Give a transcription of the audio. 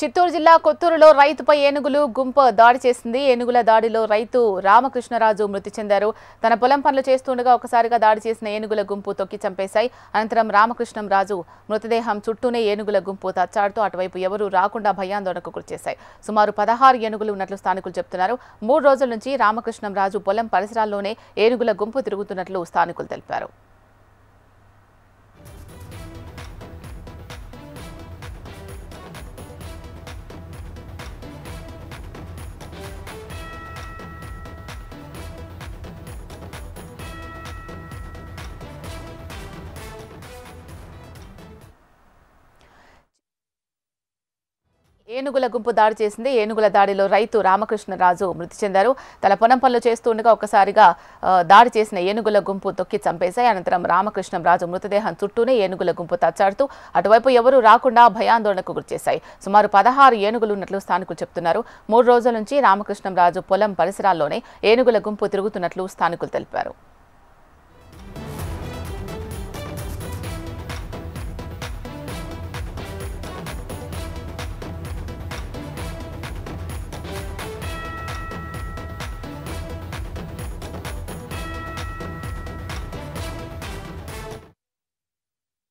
చిత్తూరు జిల్లా కొత్తూరులో రైతుపై ఏనుగులు గుంపు దాడి చేసింది. ఏనుగుల దాడిలో రైతు రామకృష్ణరాజు మృతి చెందారు. తన పొలం పనులు చేస్తుండగా ఒకసారిగా దాడి చేసిన ఏనుగుల గుంపు తొక్కి చంపేశాయి. అనంతరం రామకృష్ణరాజు మృతదేహం చుట్టూనే ఏనుగుల గుంపు తచ్చాడుతూ అటువైపు ఎవరూ రాకుండా భయాందోళనకు గురిచేశాయి. సుమారు 16 ఏనుగులు ఉన్నట్లు స్థానికులు చెబుతున్నారు. 3 రోజుల నుంచి రామకృష్ణరాజు పొలం పరిసరాల్లోనే ఏనుగుల గుంపు తిరుగుతున్నట్లు స్థానికులు తెలిపారు. ఏనుగుల గుంపు దాడి చేసింది. ఏనుగుల దాడిలో రైతు రామకృష్ణరాజు మృతి చెందారు. తన పొలం పనులు చేస్తుండగా ఒకసారిగా దాడి చేసిన ఏనుగుల గుంపు తొక్కి చంపేశాయి. అనంతరం రామకృష్ణరాజు మృతదేహం చుట్టూనే ఏనుగుల గుంపు తచ్చాడుతూ అటువైపు ఎవరూ రాకుండా భయాందోళనకు గురిచేశాయి. సుమారు 16 ఏనుగులు ఉన్నట్లు స్థానికులు చెబుతున్నారు. 3 రోజుల నుంచి రామకృష్ణరాజు పొలం పరిసరాల్లోనే ఏనుగుల గుంపు తిరుగుతున్నట్లు స్థానికులు తెలిపారు.